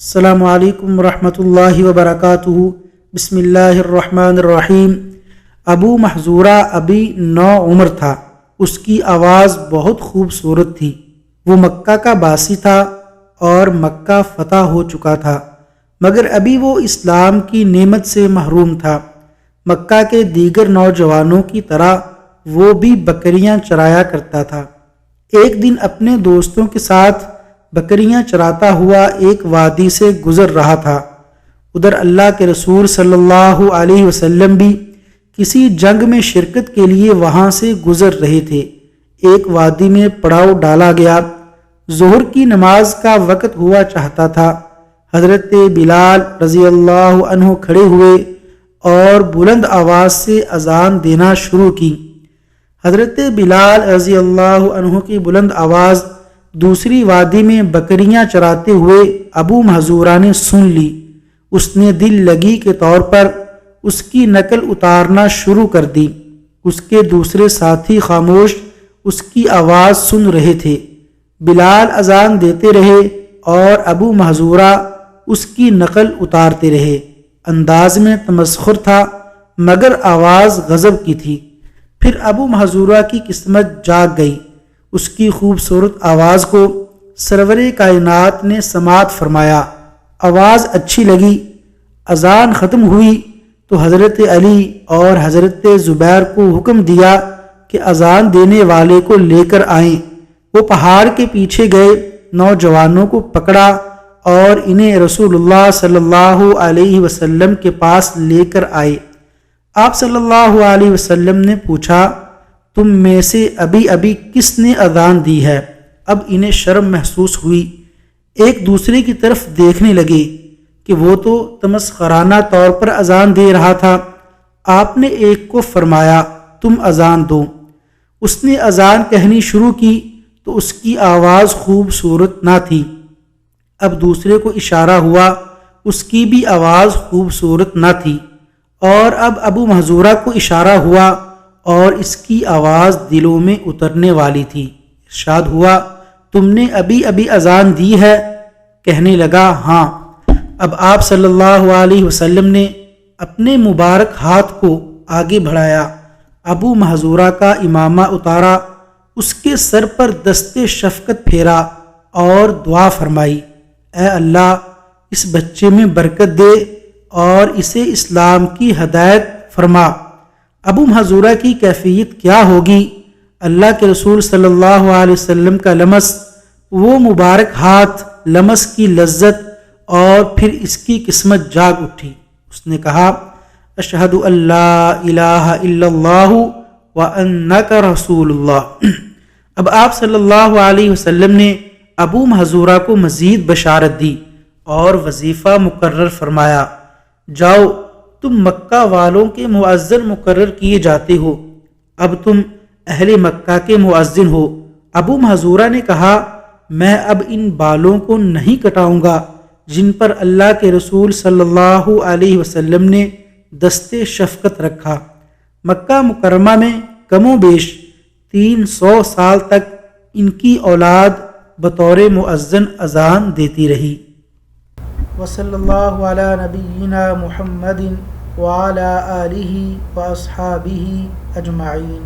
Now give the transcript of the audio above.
السلام علیکم ورحمۃ اللہ وبرکاتہ۔ بسم اللہ الرحمن الرحیم۔ ابو محذورہ ابھی 9 عمر تھا۔ اس کی آواز بہت خوبصورت تھی۔ وہ مکہ کا باسی تھا اور مکہ فتح ہو چکا تھا، مگر ابھی وہ اسلام کی نعمت سے محروم تھا۔ مکہ کے دیگر نوجوانوں کی طرح وہ بھی بکریاں چرایا کرتا تھا۔ ایک دن اپنے دوستوں کے ساتھ بکریاں چراتا ہوا ایک وادی سے گزر رہا تھا۔ ادھر اللہ کے رسول صلی اللہ علیہ وسلم بھی کسی جنگ میں شرکت کے لیے وہاں سے گزر رہے تھے۔ ایک وادی میں پڑاؤ ڈالا گیا۔ ظہر کی نماز کا وقت ہوا چاہتا تھا۔ حضرت بلال رضی اللہ عنہ کھڑے ہوئے اور بلند آواز سے اذان دینا شروع کی۔ حضرت بلال رضی اللہ عنہ کی بلند آواز دوسری وادی میں بکریاں چراتے ہوئے ابو محذورہ نے سن لی۔ اس نے دل لگی کے طور پر اس کی نقل اتارنا شروع کر دی۔ اس کے دوسرے ساتھی خاموش اس کی آواز سن رہے تھے۔ بلال اذان دیتے رہے اور ابو محذورہ اس کی نقل اتارتے رہے۔ انداز میں تمسخر تھا مگر آواز غضب کی تھی۔ پھر ابو محذورہ کی قسمت جاگ گئی۔ اس کی خوبصورت آواز کو سرور کائنات نے سماعت فرمایا۔ آواز اچھی لگی۔ اذان ختم ہوئی تو حضرت علی اور حضرت زبیر کو حکم دیا کہ اذان دینے والے کو لے کر آئیں۔ وہ پہاڑ کے پیچھے گئے، نوجوانوں کو پکڑا اور انہیں رسول اللہ صلی اللہ علیہ وسلم کے پاس لے کر آئے۔ آپ صلی اللہ علیہ وسلم نے پوچھا، تم میں سے ابھی کس نے اذان دی ہے؟ اب انہیں شرم محسوس ہوئی۔ ایک دوسرے کی طرف دیکھنے لگے کہ وہ تو تمسخرانہ طور پر اذان دے رہا تھا۔ آپ نے ایک کو فرمایا، تم اذان دو۔ اس نے اذان کہنی شروع کی تو اس کی آواز خوبصورت نہ تھی۔ اب دوسرے کو اشارہ ہوا، اس کی بھی آواز خوبصورت نہ تھی۔ اور اب ابو محذورہ کو اشارہ ہوا اور اس کی آواز دلوں میں اترنے والی تھی۔ ارشاد ہوا، تم نے ابھی اذان دی ہے؟ کہنے لگا، ہاں۔ اب آپ صلی اللہ علیہ وسلم نے اپنے مبارک ہاتھ کو آگے بڑھایا، ابو محذورہ کا امامہ اتارا، اس کے سر پر دست شفقت پھیرا اور دعا فرمائی، اے اللہ اس بچے میں برکت دے اور اسے اسلام کی ہدایت فرما۔ ابو محذورہ کی کیفیت کیا ہوگی؟ اللہ کے رسول صلی اللہ علیہ وسلم کا لمس، وہ مبارک ہاتھ، لمس کی لذت، اور پھر اس کی قسمت جاگ اٹھی۔ اس نے کہا، اشہد ان لا الہ الا اللہ وانک رسول اللہ۔ اب آپ صلی اللہ علیہ وسلم نے ابو محذورہ کو مزید بشارت دی اور وظیفہ مقرر فرمایا، جاؤ تم مکہ والوں کے مؤذن مقرر کیے جاتے ہو، اب تم اہل مکہ کے مؤذن ہو۔ ابو محذورہ نے کہا، میں اب ان بالوں کو نہیں کٹاؤں گا جن پر اللہ کے رسول صلی اللہ علیہ وسلم نے دست شفقت رکھا۔ مکہ مکرمہ میں کم و بیش 300 سال تک ان کی اولاد بطور مؤذن اذان دیتی رہی۔ وصلی اللہ علی نبینا محمد وعلی آلہ واصحابہ اجمعین۔